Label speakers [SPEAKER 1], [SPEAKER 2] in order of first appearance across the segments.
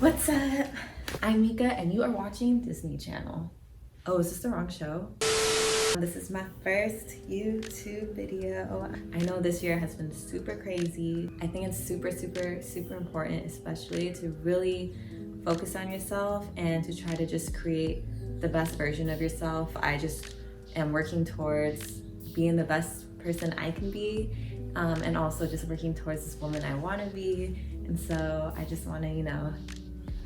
[SPEAKER 1] What's up? I'm Mika and you are watching Disney Channel. Oh, is this the wrong show? This is my first YouTube video. I know this year has been super crazy. I think it's super important, especially to really focus on yourself and to try to just create the best version of yourself. I just am working towards being the best person I can be, and also just working towards this woman I want to be. And so I just want to,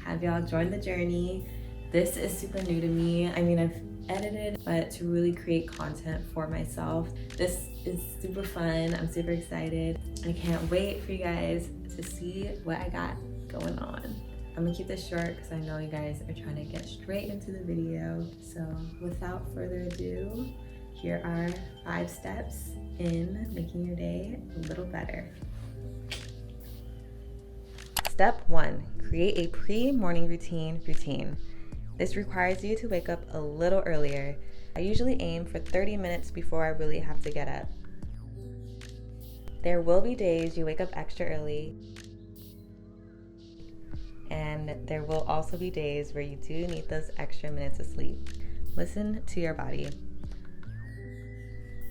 [SPEAKER 1] have y'all join the journey. This is super new to me. I mean, I've edited, but to really create content for myself, this is super fun. I'm super excited. I can't wait for you guys to see what I got going on. I'm gonna keep this short because I know you guys are trying to get straight into the video. So without further ado, here are 5 steps in making your day a little better. Step 1, create a pre-morning routine. This requires you to wake up a little earlier. I usually aim for 30 minutes before I really have to get up. There will be days you wake up extra early, and there will also be days where you do need those extra minutes of sleep. Listen to your body.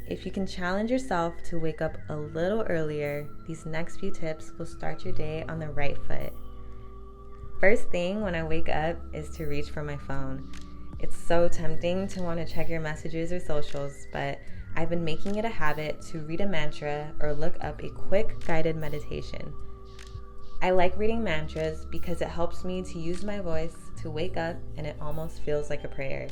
[SPEAKER 1] If you can challenge yourself to wake up a little earlier, these next few tips will start your day on the right foot. First thing when I wake up is to reach for my phone. It's so tempting to want to check your messages or socials, but I've been making it a habit to read a mantra or look up a quick guided meditation. I like reading mantras because it helps me to use my voice to wake up, and it almost feels like a prayer.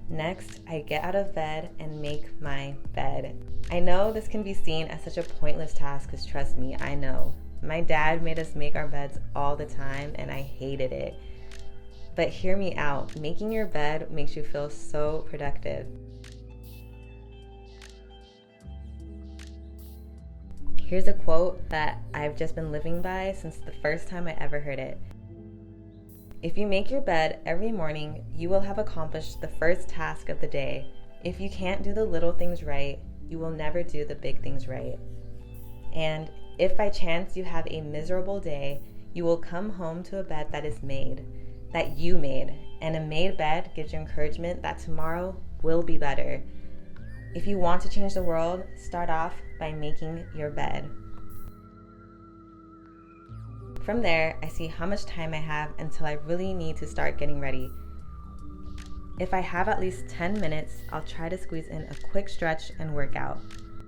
[SPEAKER 1] Next, I get out of bed and make my bed. I know this can be seen as such a pointless task, because trust me, I know. My dad made us make our beds all the time and I hated it. But hear me out, making your bed makes you feel so productive. Here's a quote that I've just been living by since the first time I ever heard it. If you make your bed every morning, you will have accomplished the first task of the day. If you can't do the little things right, you will never do the big things right. And if by chance you have a miserable day, you will come home to a bed that is made, that you made. And a made bed gives you encouragement that tomorrow will be better. If you want to change the world, start off by making your bed. From there, I see how much time I have until I really need to start getting ready. If I have at least 10 minutes, I'll try to squeeze in a quick stretch and workout.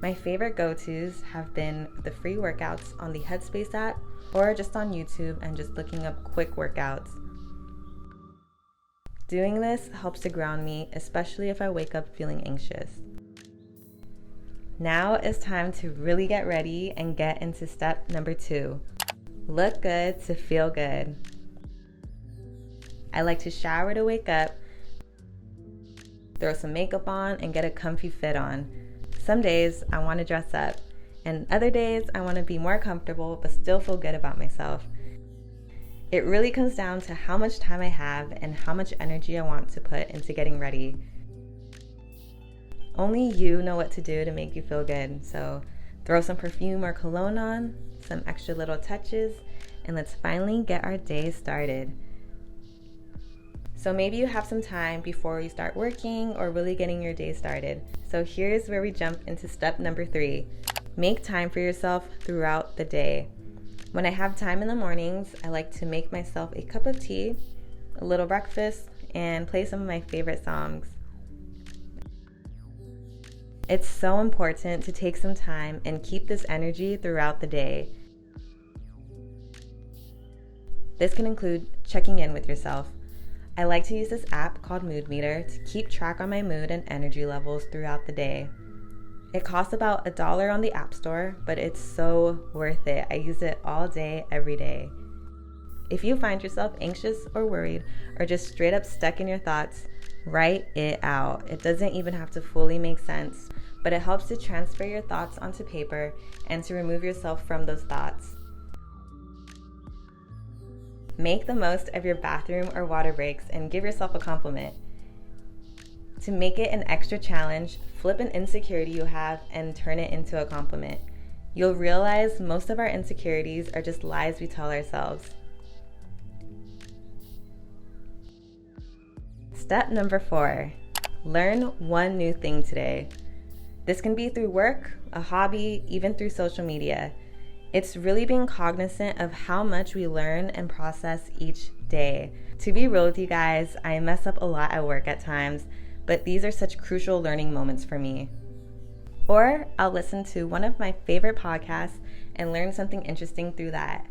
[SPEAKER 1] My favorite go-tos have been the free workouts on the Headspace app or just on YouTube and just looking up quick workouts. Doing this helps to ground me, especially if I wake up feeling anxious. Now it's time to really get ready and get into step number 2. Look good to feel good. I like to shower to wake up, throw some makeup on, and get a comfy fit on. Some days I want to dress up, and other days I want to be more comfortable but still feel good about myself. It really comes down to how much time I have and how much energy I want to put into getting ready. Only you know what to do to make you feel good, so throw some perfume or cologne on, some extra little touches, and let's finally get our day started. So maybe you have some time before you start working or really getting your day started. So here's where we jump into step number 3. Make time for yourself throughout the day. When I have time in the mornings, I like to make myself a cup of tea, a little breakfast, and play some of my favorite songs. It's so important to take some time and keep this energy throughout the day. This can include checking in with yourself. I like to use this app called Mood Meter to keep track on my mood and energy levels throughout the day. It costs about $1 on the App Store, but it's so worth it. I use it all day, every day. If you find yourself anxious or worried or just straight up stuck in your thoughts, write it out. It doesn't even have to fully make sense, but it helps to transfer your thoughts onto paper and to remove yourself from those thoughts. Make the most of your bathroom or water breaks and give yourself a compliment. To make it an extra challenge, flip an insecurity you have and turn it into a compliment. You'll realize most of our insecurities are just lies we tell ourselves. Step number 4, learn one new thing today. This can be through work, a hobby, even through social media. It's really being cognizant of how much we learn and process each day. To be real with you guys, I mess up a lot at work at times, but these are such crucial learning moments for me. Or I'll listen to one of my favorite podcasts and learn something interesting through that.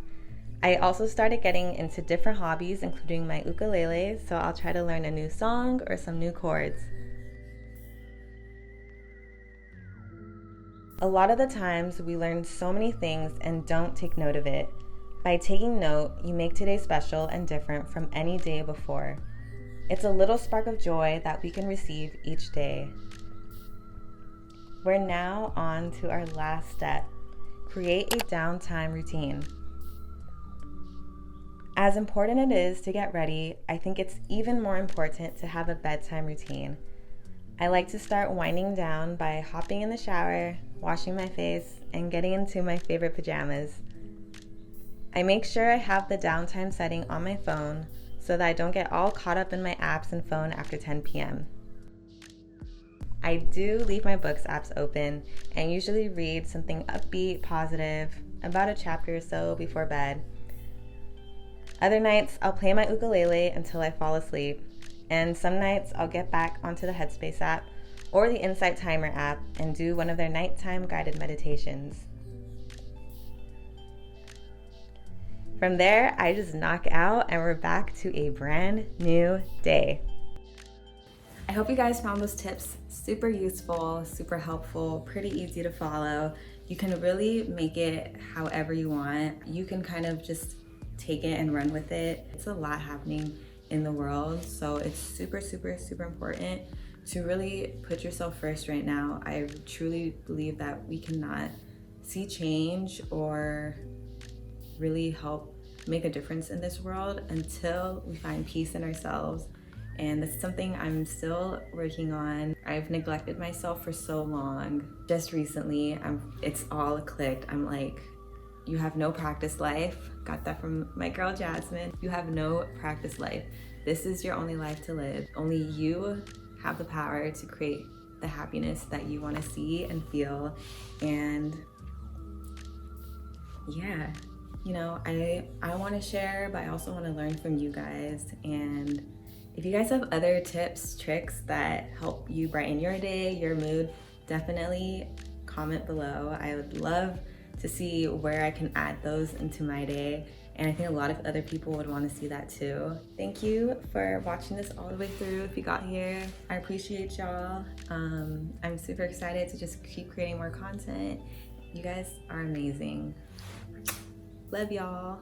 [SPEAKER 1] I also started getting into different hobbies, including my ukulele, so I'll try to learn a new song or some new chords. A lot of the times we learn so many things and don't take note of it. By taking note, you make today special and different from any day before. It's a little spark of joy that we can receive each day. We're now on to our last step. Create a downtime routine. As important it is to get ready, I think it's even more important to have a bedtime routine. I like to start winding down by hopping in the shower, washing my face, and getting into my favorite pajamas. I make sure I have the downtime setting on my phone so that I don't get all caught up in my apps and phone after 10 p.m. I do leave my books apps open and usually read something upbeat, positive, about a chapter or so before bed. Other nights, I'll play my ukulele until I fall asleep, and some nights I'll get back onto the Headspace app or the Insight Timer app and do one of their nighttime guided meditations. From there, I just knock out and we're back to a brand new day. I hope you guys found those tips super useful, super helpful, pretty easy to follow. You can really make it however you want. You can kind of just take it and run with it. It's a lot happening in the world, so it's super, super, super important to really put yourself first right now. I truly believe that we cannot see change or really help make a difference in this world until we find peace in ourselves. And that's something I'm still working on. I've neglected myself for so long. Just recently, it's all clicked. I'm like, you have no practice life. Got that from my girl Jasmine. You have no practice life. This is your only life to live. Only you have the power to create the happiness that you want to see and feel. And yeah, you know, I want to share, but I also want to learn from you guys. And if you guys have other tips, tricks that help you brighten your day, your mood, definitely comment below. I would love to see where I can add those into my day. And I think a lot of other people would want to see that too. Thank you for watching this all the way through. If you got here, I appreciate y'all. I'm super excited to just keep creating more content. You guys are amazing. Love y'all.